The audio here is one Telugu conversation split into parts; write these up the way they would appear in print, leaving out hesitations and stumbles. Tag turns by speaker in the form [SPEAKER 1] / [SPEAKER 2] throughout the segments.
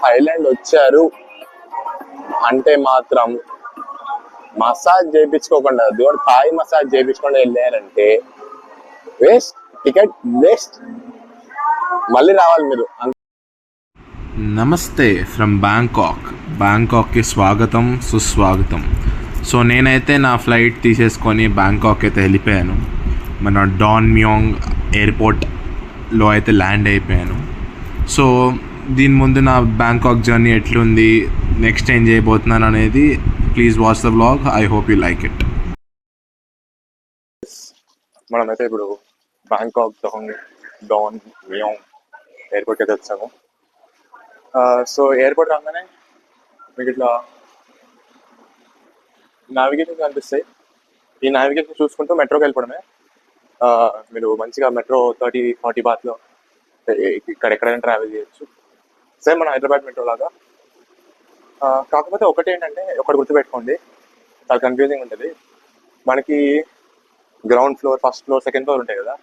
[SPEAKER 1] థాయిలాండ్ వచ్చారు అంటే మాత్రం మసాజ్ చేయించుకోకుండా థాయ్ మసాజ్ చేయించుకుండా వెళ్ళారంటే వేస్ట్, టికెట్ వేస్ట్, మళ్ళీ రావాలి మీరు.
[SPEAKER 2] నమస్తే ఫ్రమ్ బ్యాంకాక్కి స్వాగతం సుస్వాగతం. సో నేనైతే నా ఫ్లైట్ తీసేసుకొని బ్యాంకాక్ అయితే వెళ్ళిపోయాను. మన డాన్ మ్యోంగ్ ఎయిర్పోర్ట్లో అయితే ల్యాండ్ అయిపోయాను. సో దీని ముందు నా బ్యాంకాక్ జర్నీ ఎట్లుంది, నెక్స్ట్ ఏం చేయబోతున్నాను అనేది please watch the vlog. I hope you like it.
[SPEAKER 1] మనమైతే ఇప్పుడు బ్యాంకాక్ డాన్ మ్యోంగ్ ఎయిర్పోర్ట్ అయితే వచ్చాము. సో ఎయిర్పోర్ట్ రాగానే మీకు ఇట్లా నావిగేషన్ కనిపిస్తాయి. ఈ నావిగేషన్ చూసుకుంటూ మెట్రోకి వెళ్ళిపోవడమే. మీరు మంచిగా మెట్రో 30-40 బాత్లో ఎక్కడైనా ట్రావెల్ చేయొచ్చు. సేమ్ మన హైదరాబాద్ మెట్రో లాగా. కాకపోతే ఒకటి ఏంటంటే, ఒకటి గుర్తుపెట్టుకోండి, చాలా కన్ఫ్యూజింగ్ ఉంటుంది. మనకి ground floor, first floor, second floor ఉంటాయి కదా.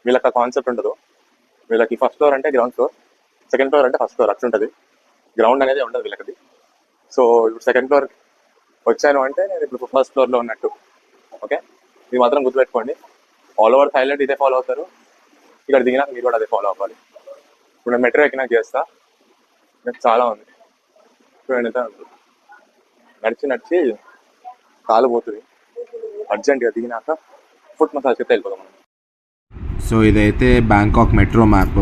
[SPEAKER 1] వీళ్ళకి ఆ కాన్సెప్ట్ ఉండదు. వీళ్ళకి ఫస్ట్ ఫ్లోర్ అంటే గ్రౌండ్ ఫ్లోర్, సెకండ్ ఫ్లోర్ అంటే ఫస్ట్ ఫ్లోర్, అట్లుంటుంది. గ్రౌండ్ అనేది ఉండదు వీళ్ళకి. సో ఇప్పుడు సెకండ్ ఫ్లోర్ వచ్చాను అంటే నేను ఇప్పుడు ఫస్ట్ ఫ్లోర్లో ఉన్నట్టు. ఓకే, ఇది మాత్రం గుర్తుపెట్టుకోండి. ఆల్ ఓవర్ థాయిలాండ్ ఇదే ఫాలో అవుతారు. ఇక్కడ దిగినాక మీరు కూడా అదే ఫాలో అవ్వాలి. ఇప్పుడు నేను మెట్రో ఎక్కినాక చేస్తా. నాకు చాలా ఉంది చూడండి, నడిచి కాలు పోతుంది. అర్జెంట్గా దిగినాక ఫుట్ మసాజ్ అయితే వెళ్ళిపోతాం మనం.
[SPEAKER 2] సో ఇదైతే Bangkok metro map.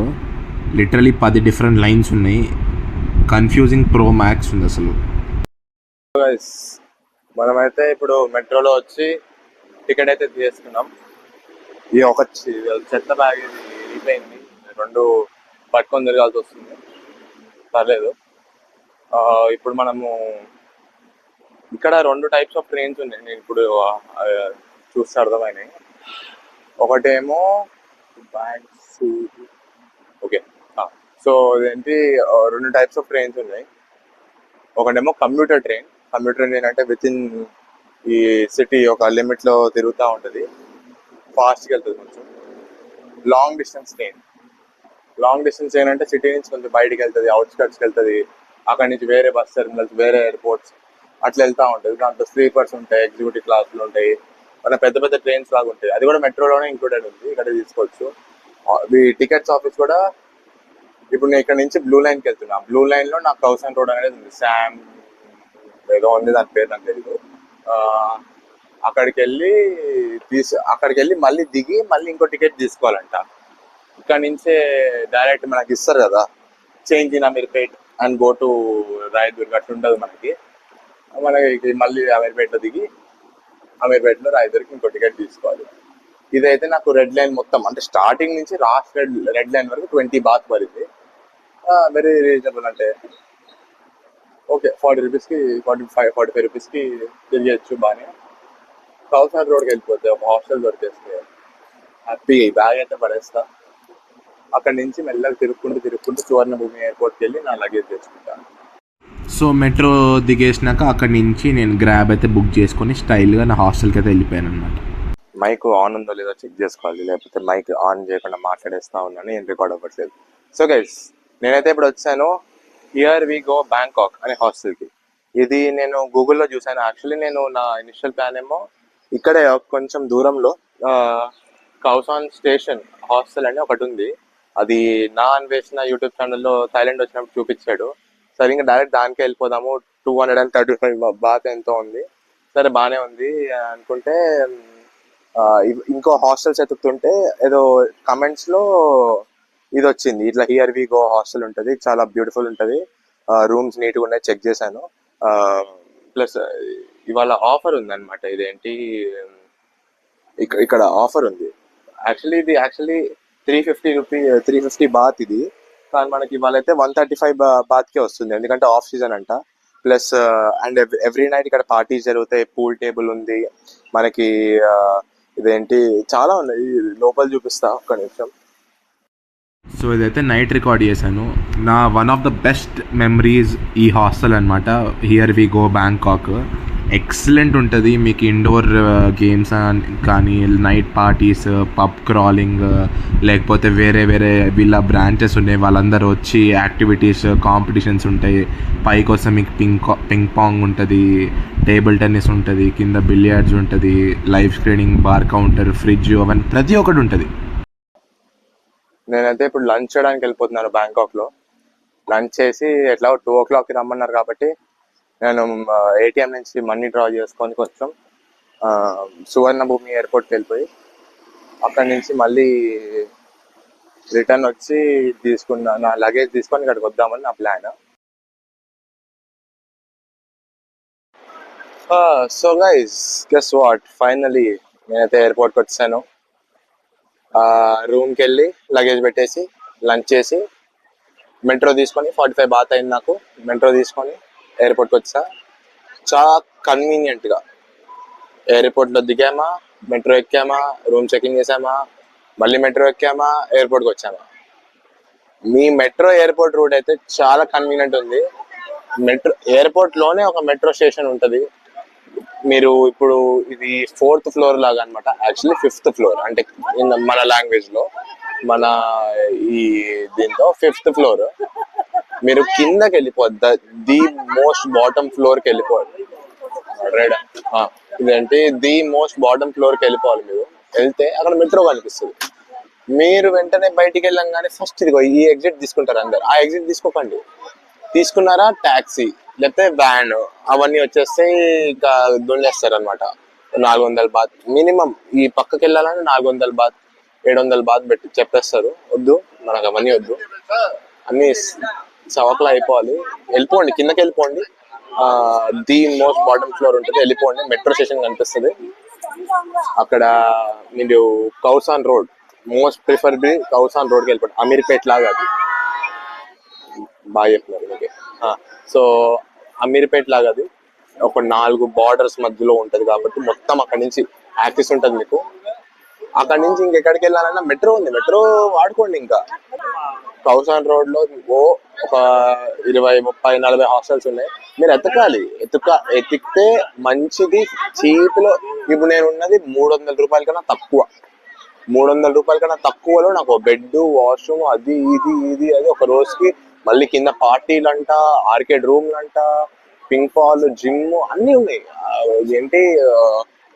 [SPEAKER 2] Literally 10 different lines ఉన్నాయి. కన్ఫ్యూజింగ్ ప్రో మ్యాక్స్ ఉంది అసలు.
[SPEAKER 1] మనమైతే ఇప్పుడు మెట్రోలో వచ్చి టికెట్ అయితే తీసుకున్నాం. ఈ ఒక చెత్త బ్యాగ్ వెళ్ళిపోయింది, 2 పట్టుకొని తిరగాల్సి వస్తుంది. పర్లేదు. ఇప్పుడు మనము ఇక్కడ 2 టైప్స్ ఆఫ్ ట్రైన్స్ ఉన్నాయి. నేను ఇప్పుడు చూస్తే అర్థమైనాయి. ఒకటేమో ఓకే, సో ఏంటి, 2 టైప్స్ ఆఫ్ ట్రైన్స్ ఉన్నాయి. ఒకటేమో కమ్యూటర్ ట్రైన్ అంటే విత్ ఇన్ ఈ సిటీ ఒక లిమిట్లో తిరుగుతూ ఉంటుంది, ఫాస్ట్గా వెళ్తుంది. కొంచెం లాంగ్ డిస్టెన్స్ ట్రైన్ అంటే సిటీ నుంచి కొంచెం బయటికి వెళ్తుంది, అవుట్స్కట్స్కి వెళ్తుంది. అక్కడి నుంచి వేరే బస్ టెర్మినల్స్, వేరే ఎయిర్పోర్ట్స్ అట్లా వెళ్తూ ఉంటుంది. దాంట్లో స్లీపర్స్ ఉంటాయి, ఎగ్జిక్యూటివ్ క్లాసులు ఉంటాయి, మన పెద్ద పెద్ద ట్రైన్స్ లాగా ఉంటాయి. అది కూడా మెట్రోలోనే ఇంక్లూడెడ్ ఉంది, ఇక్కడ తీసుకోవచ్చు. ఈ టికెట్స్ ఆఫీస్ కూడా ఇప్పుడు నేను ఇక్కడ నుంచి బ్లూ లైన్కి వెళ్తున్నా. బ్లూ లైన్లో నాకు కౌసన్ రోడ్ అనేది ఉంది, శామ్ ఏదో ఉంది, దాని పేరు నాకు తెలియదు. అక్కడికి వెళ్ళి మళ్ళీ దిగి మళ్ళీ ఇంకో టికెట్ తీసుకోవాలంట. ఇక్కడ నుంచే డైరెక్ట్ మనకి ఇస్తారు కదా, change in Ameerpet and go to Rayadurg అట్లా ఉంటుంది మనకి. మనకి మళ్ళీ అమీర్పేట్లో దిగి అమీర్పేట్లో రాయదుర్గ్ ఇంకో టికెట్ తీసుకోవాలి. ఇదైతే నాకు రెడ్ లైన్ మొత్తం అంటే స్టార్టింగ్ నుంచి లాస్ట్ రెడ్ లైన్ వరకు 20 బాత్ పడింది. Very reasonable. అంటే ఓకే, 40 రూపీస్కి 45 రూపీస్కి తిరిగేచ్చు బాగానే. కౌసన్ రోడ్కి వెళ్ళిపోతే ఒక హాస్టల్ దొరికేస్తే హ్యాపీగా ఈ బ్యాగ్ అయితే పడేస్తా. అక్కడి నుంచి మెల్లగా తిరుక్కుంటూ సువర్ణభూమి ఎయిర్పోర్ట్కి వెళ్ళి నా లగేజ్ తెచ్చుకుంటాను.
[SPEAKER 2] సో మెట్రో దిగేసినాక అక్కడి నుంచి నేను గ్రాబ్ అయితే బుక్ చేసుకొని స్టైల్గా నా హాస్టల్కి అయితే వెళ్ళిపోయాను అనమాట.
[SPEAKER 1] మైక్ ఆన్ ఉందో లేదో చెక్ చేసుకోవాలి, లేకపోతే మైక్ ఆన్ చేయకుండా మాట్లాడేస్తా ఉన్నాను, ఏం రికార్డ్ అవ్వట్లేదు. సో గైస్, నేనైతే ఇప్పుడు వచ్చాను హియర్ వి గో బ్యాంకాక్ అనే హాస్టల్కి. ఇది నేను గూగుల్లో చూసాను. యాక్చువల్లీ నేను నా ఇనిషియల్ ప్లాన్ ఏమో ఇక్కడే కొంచెం దూరంలో కౌసాన్ స్టేషన్ హాస్టల్ అని ఒకటి ఉంది. అది నా అన్వేషణ యూట్యూబ్ ఛానల్లో థాయిలాండ్ వచ్చినప్పుడు చూపించాడు. సరే ఇంకా డైరెక్ట్ దానికే వెళ్ళిపోదాము, 235 బాత్ ఎంతో ఉంది. సరే బాగానే ఉంది అనుకుంటే ఇంకో హాస్టల్స్ ఎత్తుకుతుంటే ఏదో కమెంట్స్లో ఇది వచ్చింది, ఇట్లా హియర్ వి గో హాస్టల్ ఉంటుంది, చాలా బ్యూటిఫుల్ ఉంటుంది, రూమ్స్ నీట్గా ఉన్నాయి, చెక్ చేశాను. ప్లస్ ఇవాళ ఆఫర్ ఉంది అనమాట. ఇదేంటి, ఇక్కడ ఆఫర్ ఉంది. ఇది 350 బాత్ ఇది, కానీ మనకి ఇవాళ అయితే 135 బాత్కే వస్తుంది, ఎందుకంటే ఆఫ్ సీజన్ అంట. ప్లస్ అండ్ ఎవ్రీ నైట్ ఇక్కడ పార్టీస్ జరుగుతాయి, పూల్ టేబుల్ ఉంది మనకి. ఇదేంటి చాలా ఉన్నాయి, లోపల చూపిస్తా ఒక్క నిమిషం.
[SPEAKER 2] సో ఇదైతే నైట్ రికార్డ్ చేశాను. నా one of the best memories ఈ హాస్టల్ అనమాట, here we go Bangkok. Excellent ఉంటుంది. మీకు ఇండోర్ గేమ్స్ కానీ నైట్ పార్టీస్, పబ్ క్రాలింగ్, లేకపోతే వేరే వేరే వీళ్ళ బ్రాంచెస్ ఉన్నాయి, వాళ్ళందరూ వచ్చి యాక్టివిటీస్ కాంపిటీషన్స్ ఉంటాయి. పైకి వస్తే మీకు పింగ్ పాంగ్ ఉంటుంది, టేబుల్ టెన్నిస్ ఉంటుంది, కింద బిలియర్డ్స్ ఉంటుంది, live screening, bar counter, fridge, అవన్నీ ప్రతి ఒక్కటి ఉంటుంది.
[SPEAKER 1] నేనైతే ఇప్పుడు లంచ్ చేయడానికి వెళ్ళిపోతున్నాను బ్యాంకాక్లో. లంచ్ చేసి ఎట్లా 2 o'clockకి రమ్మన్నారు కాబట్టి నేను ఏటీఎం నుంచి మనీ డ్రా చేసుకొని కొంచెం సువర్ణభూమి ఎయిర్పోర్ట్కి వెళ్ళిపోయి అక్కడి నుంచి మళ్ళీ రిటర్న్ వచ్చి నా లగేజ్ తీసుకొని ఇక్కడికి వద్దామని నా plan. So guys, guess what, finally నేనైతే ఎయిర్పోర్ట్కి వచ్చాను. రూమ్కి వెళ్ళి లగేజ్ పెట్టేసి లంచ్ చేసి మెట్రో తీసుకొని 45 బాత్ అయింది నాకు. మెట్రో తీసుకొని ఎయిర్పోర్ట్కి వచ్చా. చాలా కన్వీనియంట్గా ఎయిర్పోర్ట్లో దిగామా, మెట్రో ఎక్కామా, రూమ్ చెకింగ్ చేసామా, మళ్ళీ మెట్రో ఎక్కామా, ఎయిర్పోర్ట్కి వచ్చామా. మీ మెట్రో ఎయిర్పోర్ట్ రూట్ అయితే చాలా కన్వీనియంట్ ఉంది. ఎయిర్పోర్ట్లోనే ఒక మెట్రో స్టేషన్ ఉంటుంది. మీరు ఇప్పుడు ఇది 4th ఫ్లోర్ లాగా అనమాట, యాక్చువల్లీ 5th ఫ్లోర్, అంటే మన లాంగ్వేజ్ లో మన ఈ దీంతో 5th ఫ్లోర్. మీరు కిందకి వెళ్ళిపోద్ది, ది మోస్ట్ బాటమ్ ఫ్లోర్కి వెళ్ళిపోవాలి. ఇదేంటి ది మోస్ట్ బాటమ్ ఫ్లోర్కి వెళ్ళిపోవాలి. మీరు వెళ్తే అక్కడ మెట్రో కనిపిస్తుంది. మీరు వెంటనే బయటికి వెళ్ళంగానే ఫస్ట్ ఇదిగో ఈ ఎగ్జిట్ తీసుకుంటారు అందరు. ఆ ఎగ్జిట్ తీసుకోకండి. తీసుకున్నారా ట్యాక్సీ లేకపోతే వ్యాన్, అవన్నీ వచ్చేస్తే ఇంకా దొంగేస్తారు అనమాట. 400 బాత్ మినిమం. ఈ పక్కకి వెళ్ళాలని 400 బాత్ 700 బాత్ పెట్టి చెప్పేస్తారు. వద్దు, మనకు అవన్నీ వద్దు, అన్ని సవకలు అయిపోవాలి. వెళ్ళిపోండి, కిందకి వెళ్ళిపోండి. ది మోస్ట్ బాటమ్ ఫ్లోర్ ఉంటుంది, వెళ్ళిపోండి. మెట్రో స్టేషన్ కనిపిస్తుంది అక్కడ. మీరు కౌసాన్ రోడ్, మోస్ట్ ప్రిఫర్బుల్ కౌసాన్ రోడ్కి వెళ్ళిపోండి. అమీర్పేట్ లాగా అది బాగా చెప్పినారు ఓకే. సో అమీర్పేట్ లాగా అది ఒక 4 బార్డర్స్ మధ్యలో ఉంటది కాబట్టి మొత్తం అక్కడి నుంచి యాక్సెస్ ఉంటుంది మీకు. అక్కడి నుంచి ఇంకెక్కడికి వెళ్ళాలన్నా మెట్రో ఉంది, మెట్రో వాడుకోండి. ఇంకా కౌసాన్ రోడ్ లో ఒక 20, 30, 40 హాస్టల్స్ ఉన్నాయి. మీరు ఎతికితే మంచిది చీప్ లో. ఇప్పుడు నేను ఉన్నది 300 రూపాయల కన్నా తక్కువ. 300 రూపాయల కన్నా తక్కువలో నాకు బెడ్, వాష్రూమ్, అది ఇది అది ఒక రోజుకి. మళ్ళీ కింద పార్టీలంట, ఆర్కేడ్ రూమ్లంట, పింక్ పాల్, జిమ్ అన్నీ ఉన్నాయి. ఏంటి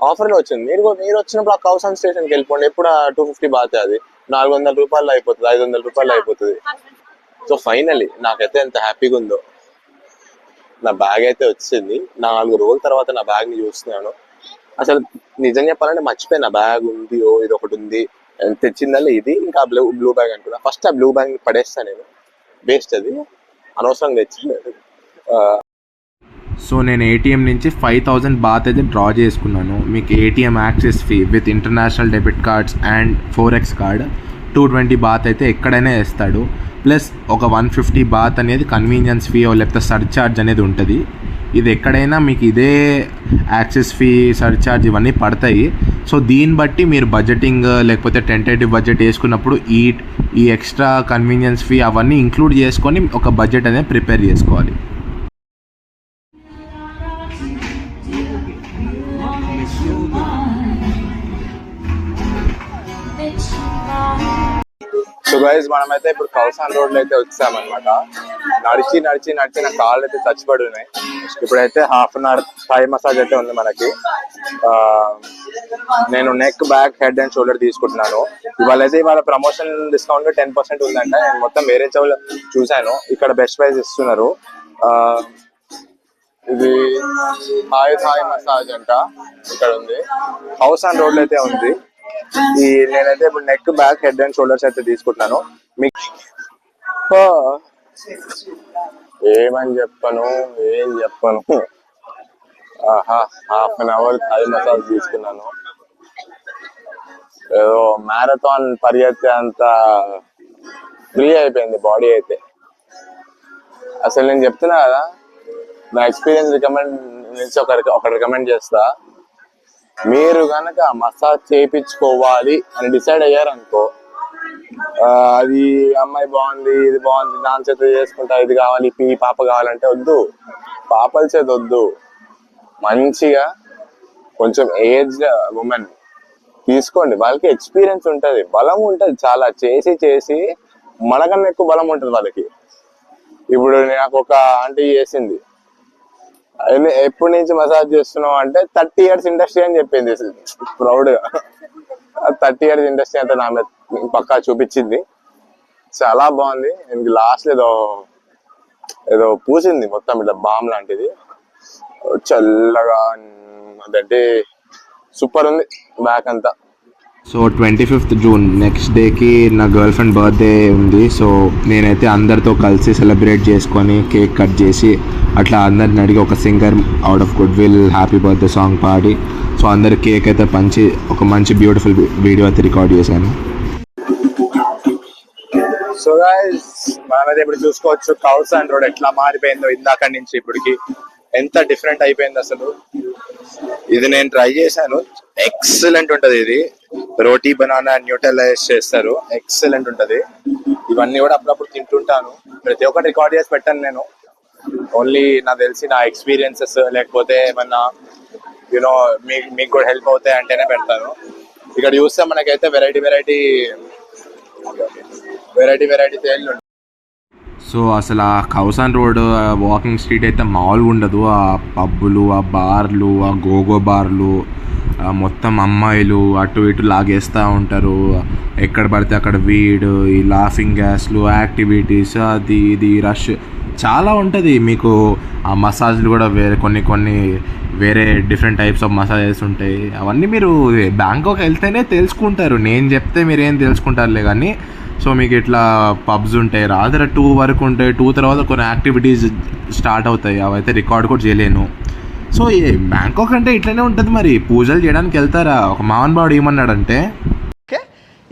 [SPEAKER 1] ఆఫర్లో వచ్చింది. మీరు వచ్చినప్పుడు ఆ కౌసాన్ స్టేషన్కి వెళ్ళిపోండి. ఎప్పుడు 250 బాతే, అది 400 రూపాయలు అయిపోతుంది, 500 రూపాయలు అయిపోతుంది. సో ఫైనలీ నాకైతే ఎంత హ్యాపీగా ఉందో. నా బ్యాగ్ అయితే వచ్చింది. 4 రోజుల తర్వాత నా బ్యాగ్ని చూస్తున్నాను. అసలు నిజం చెప్పాలంటే మర్చిపోయిన బ్యాగ్ ఉంది, ఇది ఒకటి ఉంది. తెచ్చిందల్లా ఇది, ఇంకా బ్లూ బ్యాగ్ అనుకున్నా. ఫస్ట్ ఆ బ్లూ బ్యాగ్ పడేస్తా నేను, వేస్ట్, అది అనవసరంగా తెచ్చింది.
[SPEAKER 2] సో నేను ఏటీఎం నుంచి 5000 బాత్ అయితే డ్రా చేసుకున్నాను. మీకు ATM access fee with international debit cards and 4x card 220 baht అయితే ఎక్కడైనా వేస్తాడు. ప్లస్ ఒక 150 బాత్ అనేది కన్వీనియన్స్ ఫీ లేకపోతే సర్చార్జ్ అనేది ఉంటుంది. ఇది ఎక్కడైనా మీకు ఇదే యాక్సెస్ ఫీ, సర్చార్జ్ ఇవన్నీ పడతాయి. సో దీన్ని బట్టి మీరు బడ్జెటింగ్ లేకపోతే టెంటేటివ్ బడ్జెట్ వేసుకున్నప్పుడు ఈ ఎక్స్ట్రా కన్వీనియన్స్ ఫీ అవన్నీ ఇంక్లూడ్ చేసుకొని ఒక బడ్జెట్ అనేది ప్రిపేర్ చేసుకోవాలి.
[SPEAKER 1] సో గైస్, మనమైతే ఇప్పుడు కౌసాన్ రోడ్ లో అయితే వచ్చామన్నమాట. నడిచి నా కాళ్ళు అయితే చచ్చిపడి ఉన్నాయి. ఇప్పుడైతే ½ అన్ అవర్ థై మసాజ్ అయితే ఉంది మనకి. నేను neck, back, head and shoulder తీసుకుంటున్నాను. ఇవాళ ప్రమోషన్ డిస్కౌంట్ 10% ఉందంట. నేను మొత్తం వేరే చెవులు చూశాను, ఇక్కడ బెస్ట్ ప్రైస్ ఇస్తున్నారు. ఇది థాయ్ మసాజ్ అంట, ఇక్కడ ఉంది. కౌసాన్ రోడ్ లో అయితే ఉంది. నేనైతే ఇప్పుడు neck, back, head and shoulders అయితే తీసుకుంటున్నాను. మీకు ఏం చెప్పను. ½ అన్ అవర్ థై మసాజ్ తీసుకున్నాను. ఏదో మ్యారథాన్ పరిగెత్తే అంత ఫ్రీ అయిపోయింది బాడీ అయితే. అసలు నేను చెప్తున్నా కదా, నా ఎక్స్పీరియన్స్ ఒకటి రికమెండ్ చేస్తా. మీరు కనుక మసాజ్ చేయించుకోవాలి అని డిసైడ్ అయ్యారనుకో, అది అమ్మాయి బాగుంది, ఇది బాగుంది, దాని చేత చేసుకుంటా, ఇది కావాలి, పాప కావాలంటే వద్దు. పాపల చేత వద్దు, మంచిగా కొంచెం ఏజ్డ్ ఉమెన్ తీసుకోండి, వాళ్ళకి ఎక్స్పీరియన్స్ ఉంటుంది, బలం ఉంటుంది, చాలా చేసి చేసి మనకన్నా ఎక్కువ బలం ఉంటుంది వాళ్ళకి. ఇప్పుడు నాకు ఒక ఆంటీ చేసింది, ఎప్పటి నుంచి మసాజ్ చేస్తున్నావు అంటే 30 years ఇండస్ట్రీ అని చెప్పింది ప్రౌడ్ గా. 30 years ఇండస్ట్రీ అంటే నా మీద పక్కా చూపించింది. చాలా బాగుంది. ఇంక లాస్ట్ ఏదో ఏదో పూసింది మొత్తం ఇట్లా బామ్ లాంటిది, చల్లగా, అదంటే సూపర్ ఉంది బ్యాక్ అంతా.
[SPEAKER 2] సో 25th June నెక్స్ట్ డేకి నా గర్ల్ ఫ్రెండ్ బర్త్డే ఉంది. సో నేనైతే అందరితో కలిసి సెలబ్రేట్ చేసుకొని కేక్ కట్ చేసి అట్లా అందరిని అడిగి ఒక singer out of good will happy birthday song పాడి సో అందరి కేక్ అయితే పంచి ఒక మంచి బ్యూటిఫుల్ వీడియో అయితే రికార్డ్ చేశాను.
[SPEAKER 1] సో గైస్ మనమైతే ఇప్పుడు చూసుకోవచ్చు కౌసాన్ రోడ్ ఎట్లా మారిపోయిందో ఇందాక నుంచి ఇప్పటికి, ఎంత డిఫరెంట్ అయిపోయింది అసలు. ఇది నేను ట్రై చేశాను, ఎక్సలెంట్ ఉంటది. ఇది రోటీ బనానా న్యూట్రలైజ్ చేస్తారు, ఎక్సలెంట్ ఉంటది. ఇవన్నీ కూడా అప్పుడప్పుడు తింటుంటాను, ప్రతి ఒక్కటి రికార్డ్ చేసి పెట్టాను నేను. ఓన్లీ నాకు తెలిసి నా ఎక్స్పీరియన్సెస్ లేకపోతే ఏమన్నా యూనో మీకు కూడా హెల్ప్ అవుతాయి అంటేనే పెడతాను. ఇక్కడ చూస్తే మనకైతే వెరైటీ తేళ్ళు.
[SPEAKER 2] సో అసలు ఆ కౌసాన్ రోడ్ వాకింగ్ స్ట్రీట్ అయితే మామూలుగా ఉండదు. ఆ పబ్బులు, ఆ బార్లు, ఆ గోగో బార్లు, మొత్తం అమ్మాయిలు అటు ఇటు లాగేస్తూ ఉంటారు. ఎక్కడ పడితే అక్కడ వీడు, ఈ లాఫింగ్ గ్యాస్లు, యాక్టివిటీస్, అది ఇది రష్ చాలా ఉంటుంది. మీకు ఆ మసాజ్లు కూడా కొన్ని వేరే డిఫరెంట్ టైప్స్ ఆఫ్ మసాజెస్ ఉంటాయి. అవన్నీ మీరు బ్యాంకాక్ వెళ్తేనే తెలుసుకుంటారు, నేను చెప్తే మీరు ఏం తెలుసుకుంటారులే. కానీ సో మీకు ఇట్లా పబ్స్ ఉంటాయి, రాత్రి 2 వరకు ఉంటాయి. 2 తర్వాత కొన్ని యాక్టివిటీస్ స్టార్ట్ అవుతాయి, అవైతే రికార్డ్ కూడా చేయలేను. సో ఈ బ్యాంకాక్ అంటే ఇట్లనే ఉంటుంది. మరి పూజలు చేయడానికి వెళ్తారా? ఒక మావన్బాడు ఏమన్నాడంటే,
[SPEAKER 3] ఓకే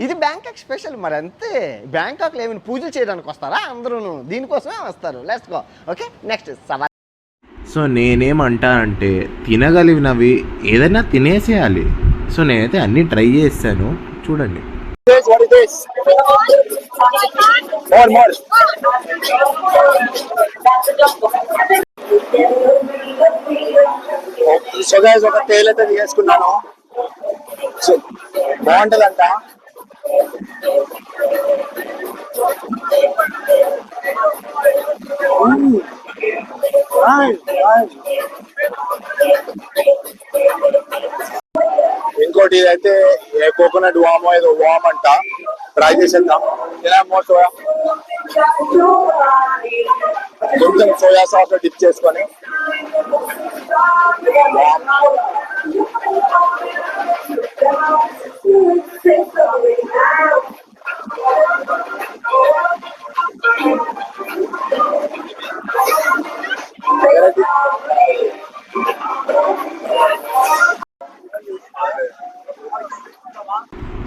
[SPEAKER 3] ఇది బ్యాంకాక్ స్పెషల్, మరి అంతే. బ్యాంకాక్లో ఏమైనా పూజలు చేయడానికి వస్తారా? అందరూ దీనికోసమే వస్తారు. Let's go. ఓకే నెక్స్ట్ సవాల్.
[SPEAKER 2] సో నేనేమంటానంటే తినగలిగినవి ఏదైనా తినేసేయాలి. సో నేనైతే అన్నీ ట్రై చేస్తాను, చూడండి.
[SPEAKER 1] What is this? More. So guys ఒక తేల్ అయితే తీసుకున్నాను, బాగుంటదంట. ఇంకోటి ఇదైతే కోకోనట్ వామ్, ఏదో వామ్ అంట, ట్రై చేసేద్దాం. సోయా కొంచెం సోయా సాస్ లో డిప్ చేసుకొని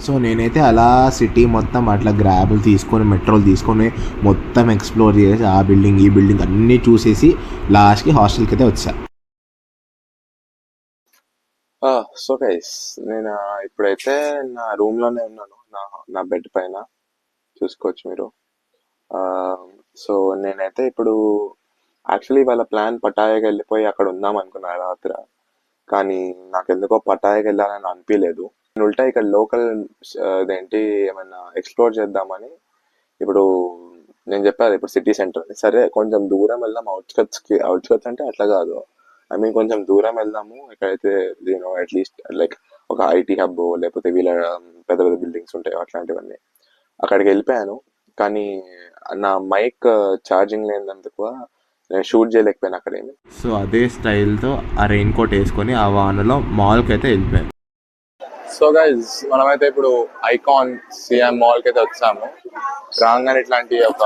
[SPEAKER 2] సో నేనైతే అలా సిటీ మొత్తం అట్లా గ్రాబులు తీసుకొని మెట్రోలు తీసుకొని మొత్తం ఎక్స్ప్లోర్ చేసి ఆ బిల్డింగ్ ఈ బిల్డింగ్ అన్నీ చూసేసి లాస్ట్కి హాస్టల్కి అయితే వచ్చా.
[SPEAKER 1] సో గైస్ నేను ఇప్పుడైతే నా రూమ్ లోనే ఉన్నాను, నా బెడ్ పైన చూసుకోవచ్చు మీరు. సో నేనైతే ఇప్పుడు యాక్చువల్లీ వాళ్ళ ప్లాన్ పటాయాకి వెళ్ళిపోయి అక్కడ ఉందాం అనుకున్నా రాత్రి, కానీ నాకు ఎందుకో పటాయాకి వెళ్ళాలని అనిపించలేదు. ఉల్టా ఇక్కడ లోకల్ అదేంటి ఏమైనా ఎక్స్ప్లోర్ చేద్దామని ఇప్పుడు నేను చెప్పాను. ఇప్పుడు సిటీ సెంటర్ సరే కొంచెం దూరం వెళ్దాం, అవుట్స్కట్స్ అంటే అట్లా కాదు, ఐ మీన్ కొంచెం దూరం వెళ్దాము, ఎక్కడైతే అట్లీస్ట్ లైక్ ఒక ఐటీ హబ్ లేకపోతే వీళ్ళ పెద్ద పెద్ద బిల్డింగ్స్ ఉంటాయి అట్లాంటివన్నీ. అక్కడికి వెళ్ళిపోయాను, కానీ నా మైక్ ఛార్జింగ్ లేనందుకు నేను షూట్ చేయలేకపోయాను అక్కడేమి.
[SPEAKER 2] సో అదే స్టైల్తో ఆ రెయిన్ కోట్ వేసుకొని ఆ వానలో మాల్కి అయితే వెళ్ళిపోయాను.
[SPEAKER 1] సో గైజ్ మనమైతే ఇప్పుడు ఐకాన్ సిఎం మాల్కి అయితే వచ్చాము. రాగానే ఇట్లాంటి ఒక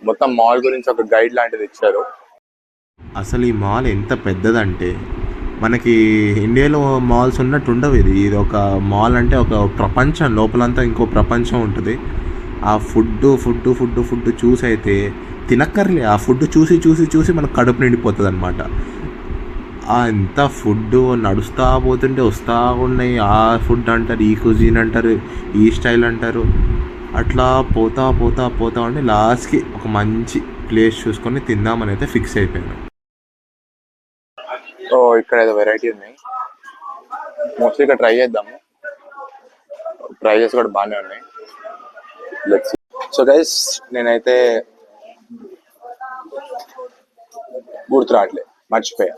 [SPEAKER 1] మొత్తం మాల్ గురించి ఒక గైడ్ లాంటిది ఇచ్చారు.
[SPEAKER 2] అసలు ఈ మాల్ ఎంత పెద్దదంటే మనకి ఇండియాలో మాల్స్ ఉన్నట్టు ఉండవు. ఇది ఒక మాల్ అంటే ఒక ప్రపంచం, లోపలంతా ఇంకో ప్రపంచం ఉంటుంది. ఆ ఫుడ్ చూసి అయితే తినక్కర్లే, ఆ ఫుడ్ చూసి మనకు కడుపు నిండిపోతుంది అనమాట. ఎంత ఫుడ్ నడుస్తూ పోతుంటే వస్తూ ఉన్నాయి. ఆ ఫుడ్ అంటారు, ఈ కుజిన్ అంటారు, ఈ స్టైల్ అంటారు, అట్లా పోతా ఉండి లాస్ట్కి ఒక మంచి ప్లేస్ చూసుకొని తిందామని అయితే ఫిక్స్ అయిపోయాను.
[SPEAKER 1] సో ఇక్కడ ఏదో వెరైటీ ఉన్నాయి, మోస్ట్లీ ఇక్కడ ట్రై చేద్దాము. ప్రైజెస్ కూడా బాగానే ఉన్నాయి. లెట్స్. సో గైస్ నేనైతే గుర్తు రావట్లేదు, మర్చిపోయా.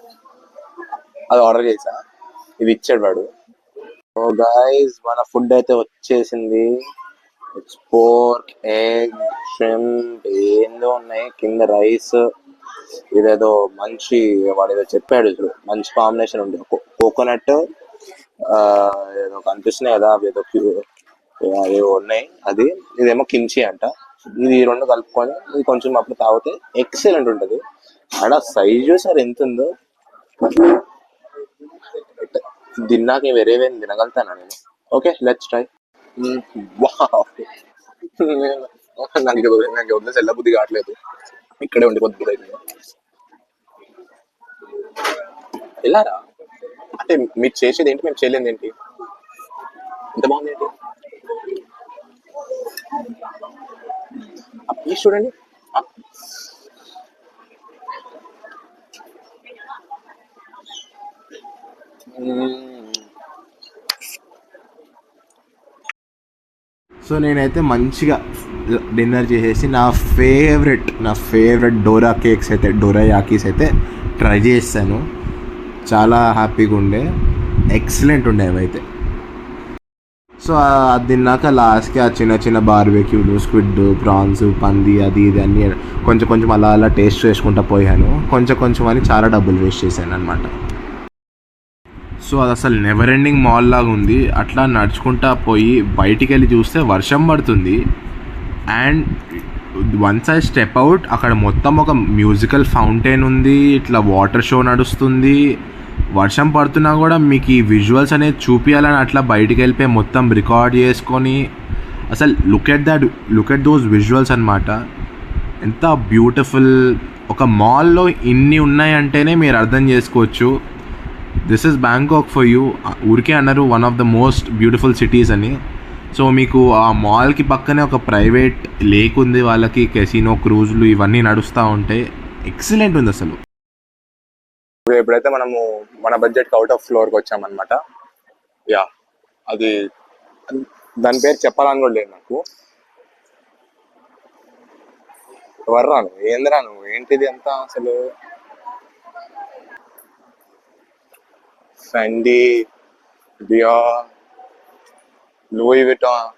[SPEAKER 1] అది ఆర్డర్ చేసా, ఇది ఇచ్చాడు వాడు. సో గైస్ మన ఫుడ్ అయితే వచ్చేసింది. ఇట్స్ పోర్క్, ఎగ్, షింప్ ఏందో ఉన్నాయి, కింద రైస్. ఇదేదో మంచి వాడు ఏదో చెప్పాడు చూడు, మంచి కాంబినేషన్ ఉంది. కోకోనట్ ఏదో కనిపిస్తున్నాయి కదా, అవి ఏదో అవి ఉన్నాయి. అది ఇదేమో కిమ్చి అంట. ఇది రెండు కలుపుకొని ఇది కొంచెం అప్పుడు తాగితే ఎక్సలెంట్ ఉంటుంది. ఆడ సైజ్ చూసారు ఎంత ఉందో. తిన్నాక వేరేవేం తినగలుగుతాను నేను. Okay let's try. నాకు వదిలేసి వెళ్ళ బుద్ధి కావట్లేదు, ఇక్కడే ఉండిపోద్ది బుద్ధి అవుతుంది. వెళ్ళారా అంటే మీరు చేసేది ఏంటి, మేము చేయలేదు ఏంటి? ఎంత బాగుంది ఏంటి ప్లీజ్ చూడండి.
[SPEAKER 2] సో నేనైతే మంచిగా డిన్నర్ చేసేసి నా ఫేవరెట్ డోరా కేక్స్ అయితే, డోరా యాకీస్ అయితే ట్రై చేస్తాను. చాలా హ్యాపీగా ఉండే, ఎక్సలెంట్ ఉండే అవైతే. సో అది తిన్నాక లాస్ట్కి ఆ చిన్న బార్బెక్యూలు, స్క్విడ్, ప్రాన్స్, పంది, అది ఇది అన్నీ కొంచెం అలా టేస్ట్ చేసుకుంటూ పోయాను. కొంచెం అని చాలా డబ్బులు వేస్ట్ చేశాను అనమాట. సో అది అసలు నెవర్ ఎండింగ్ మాల్ లాగా ఉంది. అట్లా నడుచుకుంటా పోయి బయటికి వెళ్ళి చూస్తే వర్షం పడుతుంది. And once I step out, అక్కడ మొత్తం ఒక మ్యూజికల్ ఫౌంటైన్ ఉంది, ఇట్లా వాటర్ షో నడుస్తుంది. వర్షం పడుతున్నా కూడా మీకు ఈ విజువల్స్ అనేది చూపించాలని అట్లా బయటికి వెళ్ళిపోయి మొత్తం రికార్డ్ చేసుకొని అసలు లుక్ ఎట్ దోస్ విజువల్స్ అనమాట. ఎంత బ్యూటిఫుల్. ఒక మాల్లో ఇన్ని ఉన్నాయంటేనే మీరు అర్థం చేసుకోవచ్చు this is Bangkok for you. ఊరికే అన్నారు one of the most beautiful cities అని. సో మీకు ఆ మాల్కి పక్కనే ఒక ప్రైవేట్ లేక్ ఉంది, వాళ్ళకి కెసినో, క్రూజ్లు ఇవన్నీ నడుస్తూ ఉంటాయి. ఎక్సలెంట్ ఉంది అసలు.
[SPEAKER 1] ఎప్పుడైతే మనము మన బడ్జెట్ అవుట్ ఆఫ్ ఫ్లోర్కి వచ్చామన్నమాట. యా అది దాని పేరు చెప్పాలని కూడా లేదు నాకు. ఎవర్రాను ఏందిరాను ఏంటిది అంతా అసలు. ఫెండీ, డియోర్, లూయి విటాన్.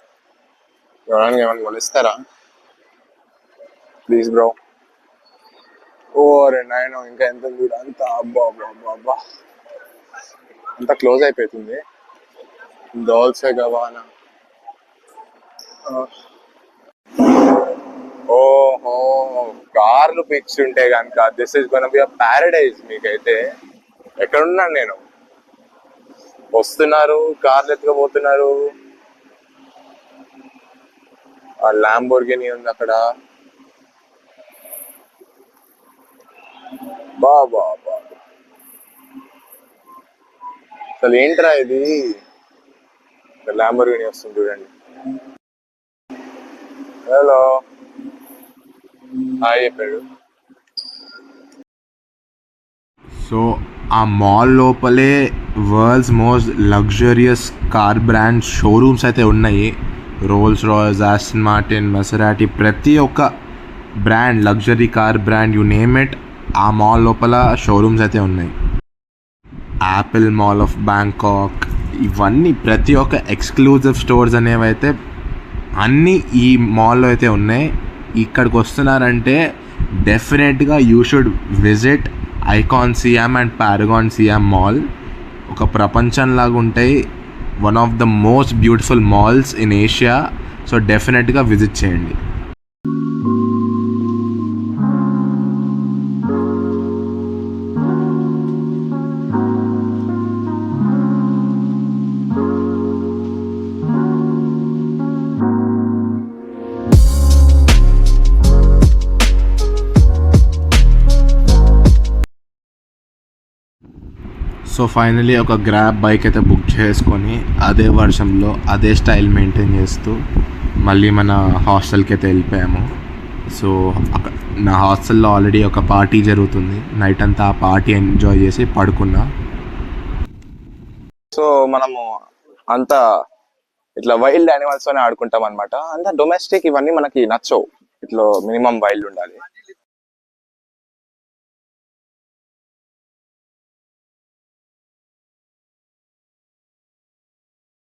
[SPEAKER 1] ఎవరైనా ఏమైనా కొనిస్తారా ప్లీజ్ బ్రో? ఓ నాయన ఇంకా ఎంత చూడ అంత అబ్బా అంత క్లోజ్ అయిపోతుంది. డాల్సే గవానా. ఓహో కార్లు పిచ్చి ఉంటే కనుక this is gonna be a paradise. మీకైతే ఎక్కడున్నాను నేను? వస్తున్నారు కార్లు ఎత్తుకపోతున్నారు. ఆ ల్యాంబోర్గిని ఉంది అక్కడ. బాబా అసలు ఏంట్రా ఇది? ల్యాంబోర్గిని వస్తుంది చూడండి. హలో హాయ్ చెప్పాడు.
[SPEAKER 2] సో ఆ మాల్ లోపలే world's most luxurious car brand showrooms అయితే ఉన్నాయి. రోల్స్ రాయ్స్, ఆస్టన్ మార్టిన్, మెసరాటి, ప్రతి ఒక్క brand, luxury car brand, you name it, ఆ మాల్ లోపల షోరూమ్స్ అయితే ఉన్నాయి. యాపిల్ మాల్ ఆఫ్ బ్యాంకాక్, ఇవన్నీ ప్రతి ఒక్క ఎక్స్క్లూజివ్ స్టోర్స్ అనేవి అయితే అన్నీ ఈ మాల్లో అయితే ఉన్నాయి. ఇక్కడికి వస్తున్నారంటే డెఫినెట్గా you should visit icon SIAM and Paragon SIAM mall. ఒక ప్రపంచంలాగా ఉంటాయి. One of the most beautiful malls in Asia. So డెఫినెట్గా విజిట్ చేయండి. సో ఫైనలీ ఒక గ్రాబ్ బైక్ అయితే బుక్ చేసుకొని అదే వర్షంలో అదే స్టైల్ మెయింటైన్ చేస్తూ మళ్ళీ మన హాస్టల్కి అయితే వెళ్ళిపోయాము. సో నా హాస్టల్లో ఆల్రెడీ ఒక పార్టీ జరుగుతుంది. నైట్ అంతా ఆ పార్టీ ఎంజాయ్ చేసి పడుకున్నా.
[SPEAKER 1] సో మనము అంతా ఇట్లా వైల్డ్ యానిమల్స్ తోనే ఆడుకుంటాం అనమాట. అంతా డొమెస్టిక్ ఇవన్నీ మనకి నచ్చవు, ఇట్లా మినిమం వైల్డ్ ఉండాలి.